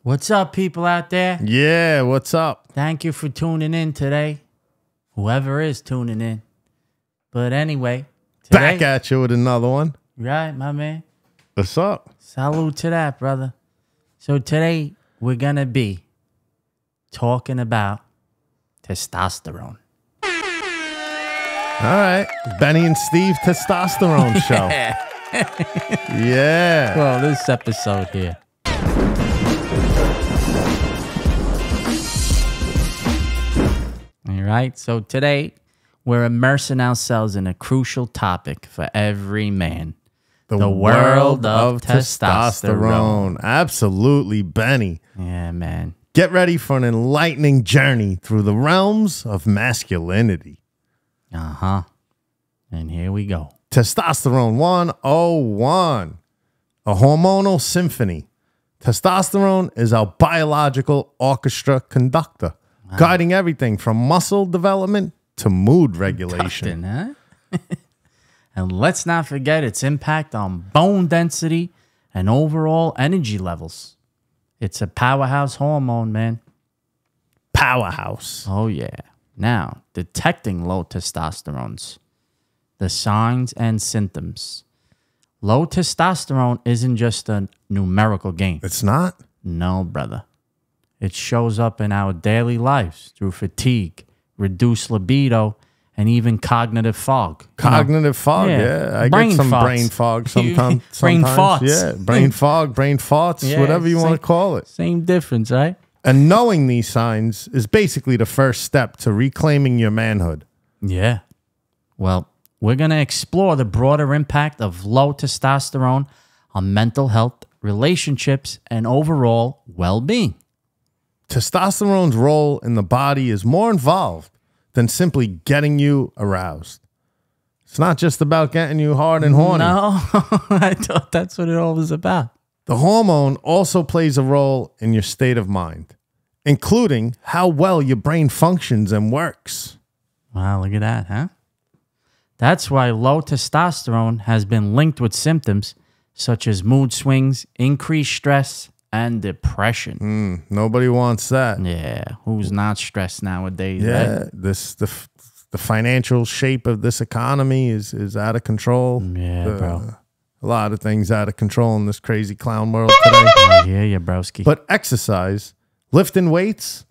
What's up, people out there? Yeah, what's up? Thank you for tuning in today. Whoever is tuning in. But anyway, today, Back at you with another one. right, my man? What's up? Salute to that, brother. So today, we're going to be talking about testosterone. All right. Benny and Steve Testosterone Show. Yeah. Well, this episode here. All right. So today, we're immersing ourselves in a crucial topic for every man. The world of testosterone. Absolutely, Benny. Yeah, man. Get ready for an enlightening journey through the realms of masculinity. Uh-huh. And here we go. Testosterone 101. A hormonal symphony. Testosterone is our biological orchestra conductor, guiding everything from muscle development to mood regulation. Huh? And let's not forget its impact on bone density and overall energy levels. It's a powerhouse hormone, man. Powerhouse. Oh, yeah. Now, detecting low testosterones. The signs and symptoms. Low testosterone isn't just a numerical game. It's not? No, brother. It shows up in our daily lives through fatigue, reduced libido, and even cognitive fog. Cognitive fog, yeah. I brain get some farts. brain fog sometimes. Brain farts. Yeah, brain fog, brain farts, Yeah, whatever you want to call it. Same difference, right? And knowing these signs is basically the first step to reclaiming your manhood. Yeah. Well, we're going to explore the broader impact of low testosterone on mental health, relationships, and overall well-being. Testosterone's role in the body is more involved than simply getting you aroused. It's not just about getting you hard and horny. No, I thought that's what it all was about. The hormone also plays a role in your state of mind, including how well your brain functions and works. Wow, look at that, huh? That's why low testosterone has been linked with symptoms such as mood swings, increased stress, and depression. Nobody wants that. Yeah, who's not stressed nowadays? Yeah, Right? the financial shape of this economy is out of control. Yeah, bro. A lot of things out of control in this crazy clown world today. I hear you, broski. But exercise, lifting weights,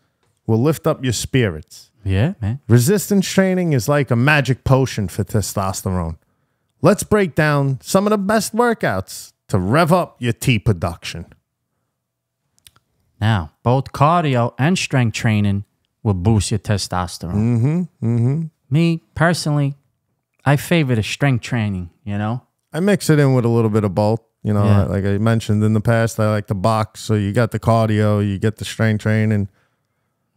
will lift up your spirits. Yeah, man. Resistance training is like a magic potion for testosterone. Let's break down some of the best workouts to rev up your T production. Now, both cardio and strength training will boost your testosterone. Me, personally, I favor the strength training, you know? I mix it in with a little bit of both. You know, Yeah. like I mentioned in the past, I like to box. So you got the cardio, you get the strength training.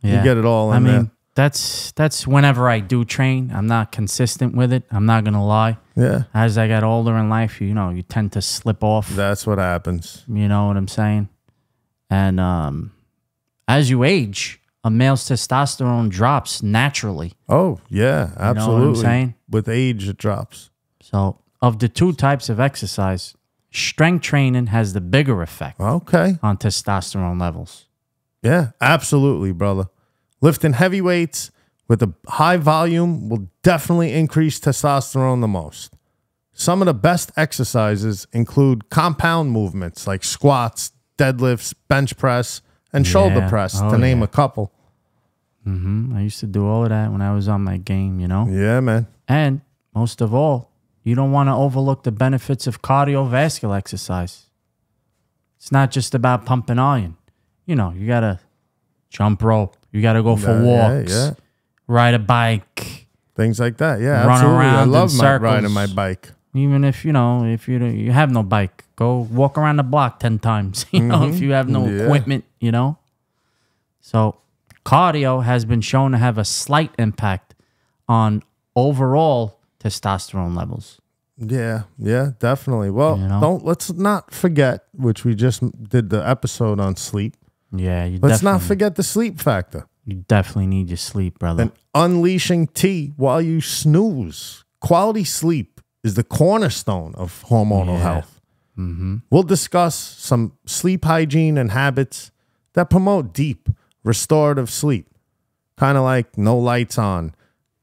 Yeah. You get it all in there. That's whenever I do train. I'm not consistent with it. I'm not going to lie. Yeah. As I get older in life, you know, you tend to slip off. That's what happens. You know what I'm saying? And as you age, a male's testosterone drops naturally. Oh, yeah, absolutely. You know what I'm saying? With age, it drops. So of the two types of exercise, strength training has the bigger effect Okay. on testosterone levels. Yeah, absolutely, brother. Lifting heavy weights with a high volume will definitely increase testosterone the most. Some of the best exercises include compound movements like squats, deadlifts, bench press, and shoulder press, to name a couple. I used to do all of that when I was on my game, you know? Yeah, man. And most of all, you don't want to overlook the benefits of cardiovascular exercise. It's not just about pumping iron. You know, you got to jump rope. You got to go for walks, ride a bike. Things like that. Yeah, Run absolutely. around I in love circles. riding my bike. Even if, you know, if you have no bike, go walk around the block 10 times, you know, if you have no equipment, you know. So cardio has been shown to have a slight impact on overall testosterone levels. Yeah, definitely. Well, You know? let's not forget, which we just did the episode on sleep. Yeah, Let's not forget the sleep factor. You definitely need your sleep, brother. And unleashing T while you snooze. Quality sleep is the cornerstone of hormonal health. We'll discuss some sleep hygiene and habits that promote deep, restorative sleep. Kind of like no lights on,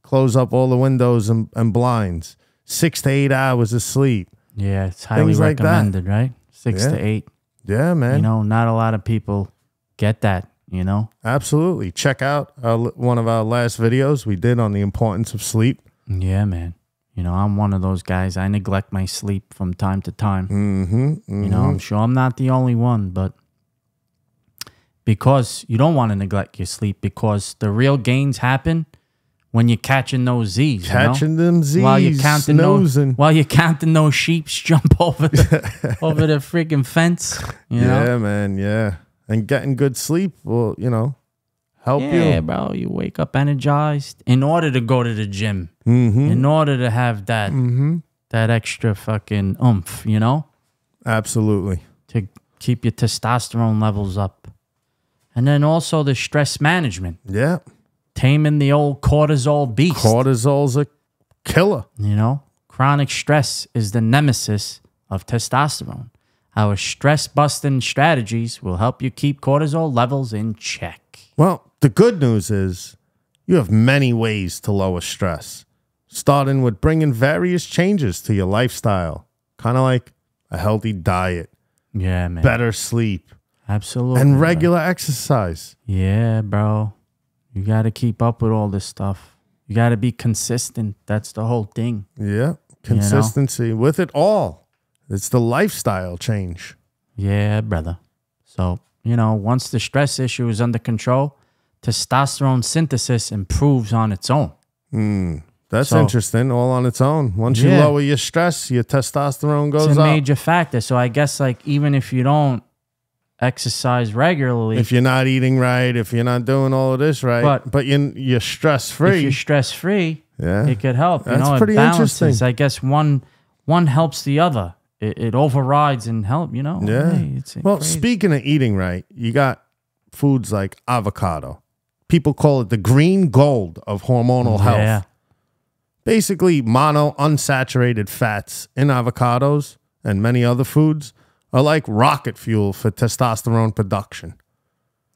close up all the windows and blinds, 6 to 8 hours of sleep. Yeah, it's highly recommended, right? 6 to 8. Yeah, man. You know, not a lot of people get that, you know? Absolutely. Check out one of our last videos we did on the importance of sleep. Yeah, man. You know, I'm one of those guys. I neglect my sleep from time to time. You know, I'm sure I'm not the only one, but because you don't want to neglect your sleep, because the real gains happen when you're catching those Z's. Catching them Z's. While you're counting those sheeps jump over the, over the freaking fence. You know? Yeah, man. Yeah. And getting good sleep will, you know, help you. Yeah, bro. You wake up energized in order to go to the gym. In order to have that that extra fucking oomph, you know? Absolutely. To keep your testosterone levels up. And then also the stress management. Yeah. Taming the old cortisol beast. Cortisol's a killer. You know? Chronic stress is the nemesis of testosterone. Our stress-busting strategies will help you keep cortisol levels in check. Well, the good news is you have many ways to lower stress, starting with bringing various changes to your lifestyle, kind of like a healthy diet, Yeah, man. better sleep, Absolutely. and regular exercise. Yeah, bro. You got to keep up with all this stuff. You got to be consistent. That's the whole thing. Yeah, consistency with it all. It's the lifestyle change. Yeah, brother. So, you know, once the stress issue is under control, testosterone synthesis improves on its own. That's interesting, all on its own. Once you lower your stress, your testosterone goes up. It's a major factor. So I guess, like, even if you don't exercise regularly, if you're not eating right, if you're not doing all of this right, but you're stress-free. If you're stress-free, it could help. That's you know, pretty it balances. interesting. I guess one helps the other. It overrides and help, you know. Yeah. Hey, it's well, crazy. speaking of eating right, you got foods like avocado. People call it the green gold of hormonal health. Basically, unsaturated fats in avocados and many other foods are like rocket fuel for testosterone production.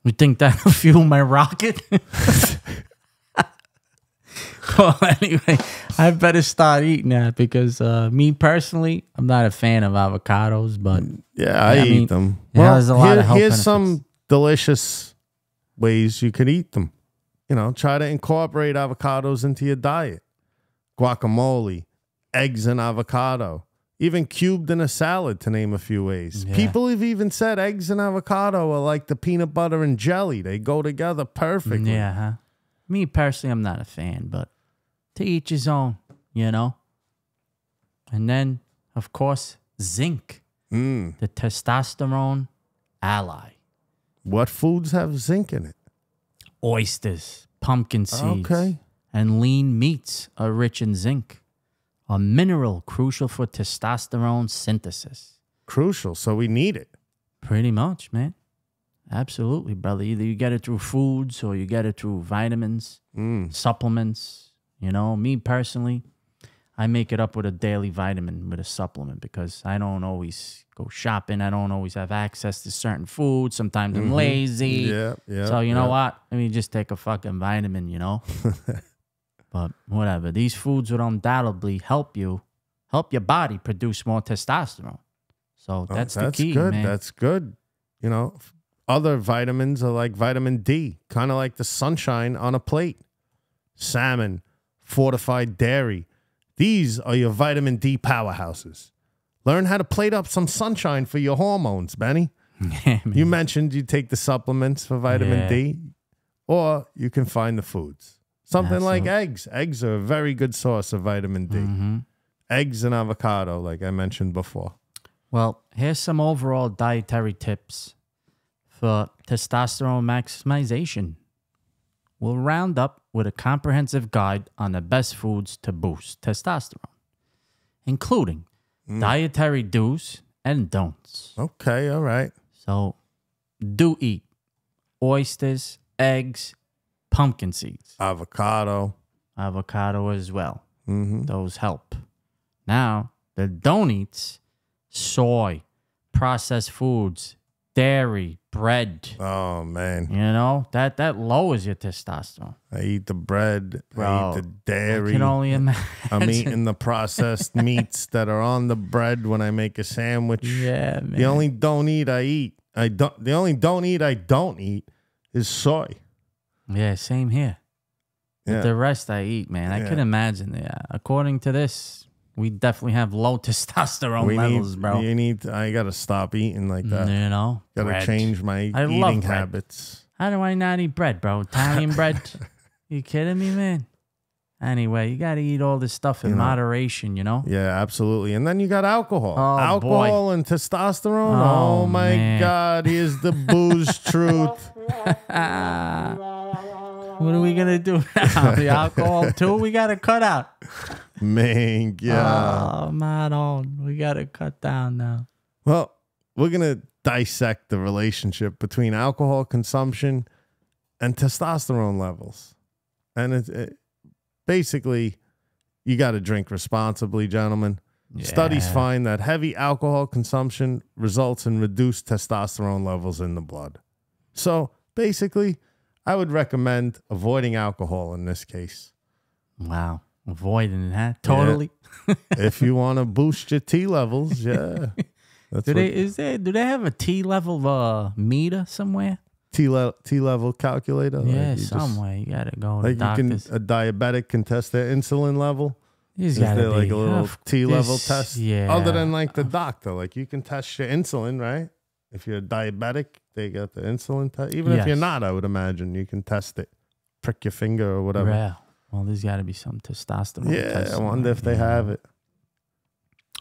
You think that'll fuel my rocket? Well, anyway, I better start eating that because me personally, I'm not a fan of avocados, but yeah, I eat them. Well, there's a lot of health here's benefits. some delicious ways you could eat them. You know, try to incorporate avocados into your diet. Guacamole, eggs and avocado, even cubed in a salad, to name a few ways. Yeah. People have even said eggs and avocado are like the peanut butter and jelly. They go together perfectly. Yeah, huh? Me personally, I'm not a fan, but to each his own, you know? And then, of course, zinc, the testosterone ally. What foods have zinc in it? Oysters, pumpkin seeds, and lean meats are rich in zinc, a mineral crucial for testosterone synthesis. Crucial, so we need it. Pretty much, man. Absolutely, brother. Either you get it through foods or you get it through vitamins, supplements. You know, me personally, I make it up with a daily vitamin, with a supplement, because I don't always go shopping. I don't always have access to certain foods. Sometimes I'm lazy. Yeah. So you know what? Let me just take a fucking vitamin, you know? But whatever. These foods would undoubtedly help your body produce more testosterone. So that's the key, good. man. That's good. You know, other vitamins are like vitamin D, kind of like the sunshine on a plate. Salmon, fortified dairy. These are your vitamin D powerhouses. Learn how to plate up some sunshine for your hormones, Benny. Yeah, You mentioned you take the supplements for vitamin D, or you can find the foods. Something like eggs. Eggs are a very good source of vitamin D. Eggs and avocado, like I mentioned before. Well, here's some overall dietary tips for testosterone maximization. We'll round up with a comprehensive guide on the best foods to boost testosterone, including dietary do's and don'ts. Okay, all right. So, do eat oysters, eggs, pumpkin seeds. Avocado as well. Those help. Now, the don't eats: soy, processed foods, dairy, bread. Oh man, You know, that lowers your testosterone. I eat the bread. Bro, I eat the dairy. I can only imagine. I'm eating the processed meats that are on the bread when I make a sandwich. Yeah, man. The only don't eat I eat. The only don't eat I don't eat is soy. Yeah, same here. Yeah. The rest I eat, man. I can imagine. Yeah, according to this, we definitely have low testosterone levels, bro. I gotta stop eating like that. You know, Gotta bread. change my I love eating bread. habits. How do I not eat bread, bro? Italian bread? You kidding me, man? Anyway, you got to eat all this stuff in moderation, you know? Yeah, absolutely. And then you got alcohol. Oh, alcohol boy. and testosterone. Oh, Oh my man. God. Here's the booze truth. What are we going to do now? The alcohol, too, we got to cut out. Man, yeah. Oh, man, on. We got to cut down now. Well, we're going to dissect the relationship between alcohol consumption and testosterone levels. And it basically, you got to drink responsibly, gentlemen. Yeah. Studies find that heavy alcohol consumption results in reduced testosterone levels in the blood. So basically, I would recommend avoiding alcohol in this case. Wow. Avoiding that. Totally. Yeah. If you want to boost your T levels, yeah. That's Do they have a T level meter somewhere? T level calculator? Yeah, like somewhere. You got to go to like doctors. a diabetic can test their insulin level. Is there like a little T level test? Yeah. Other than like the doctor, like you can test your insulin, right? If you're diabetic, they got the insulin test. Even if you're not, I would imagine you can test it. Prick your finger or whatever. Yeah. Well, there's got to be some testosterone. Yeah, I wonder if they have it.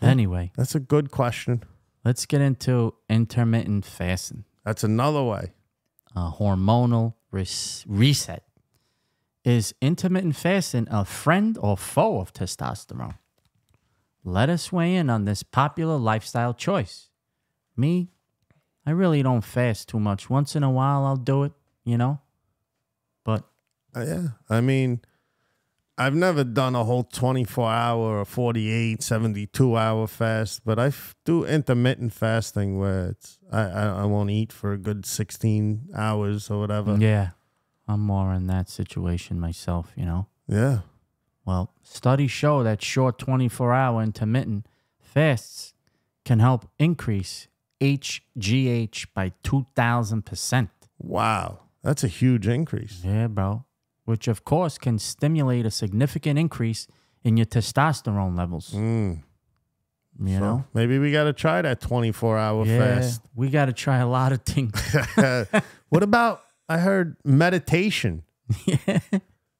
Anyway, That's a good question. let's get into intermittent fasting. That's another way. A hormonal reset. Is intermittent fasting a friend or foe of testosterone? Let us weigh in on this popular lifestyle choice. Me, I really don't fast too much. Once in a while, I'll do it, you know? But Yeah. I mean, I've never done a whole 24-hour or 48, 72-hour fast, but I do intermittent fasting where it's I won't eat for a good 16 hours or whatever. yeah, I'm more in that situation myself, you know? Yeah. Well, studies show that short 24-hour intermittent fasts can help increase HGH by 2,000%. Wow. That's a huge increase. Yeah, bro. Which, of course, can stimulate a significant increase in your testosterone levels. You know? Maybe we got to try that 24-hour fast. We got to try a lot of things. What about, I heard meditation.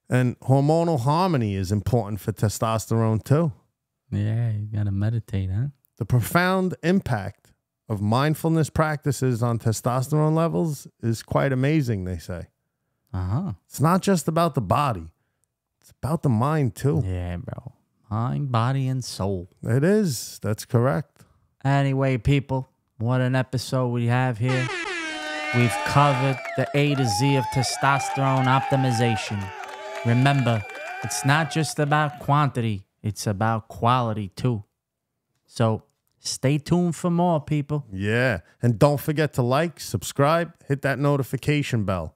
And hormonal harmony is important for testosterone too. Yeah, you got to meditate, huh? The profound impact of mindfulness practices on testosterone levels is quite amazing, they say. Uh-huh. It's not just about the body. It's about the mind too. Yeah, bro. Mind, body, and soul. It is. That's correct. Anyway, people, what an episode we have here. We've covered the A to Z of testosterone optimization. Remember, it's not just about quantity, it's about quality too. So stay tuned for more, people. Yeah. And don't forget to like, subscribe, hit that notification bell.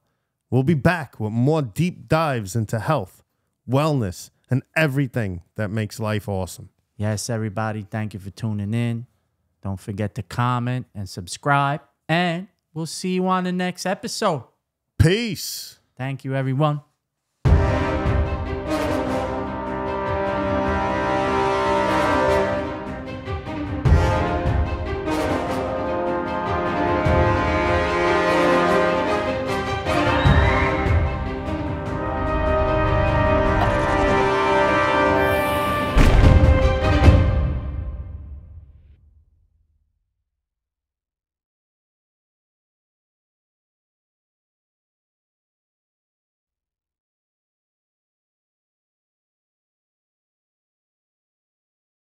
We'll be back with more deep dives into health, wellness, and everything that makes life awesome. Yes, everybody, thank you for tuning in. Don't forget to comment and subscribe. And we'll see you on the next episode. Peace. Thank you, everyone.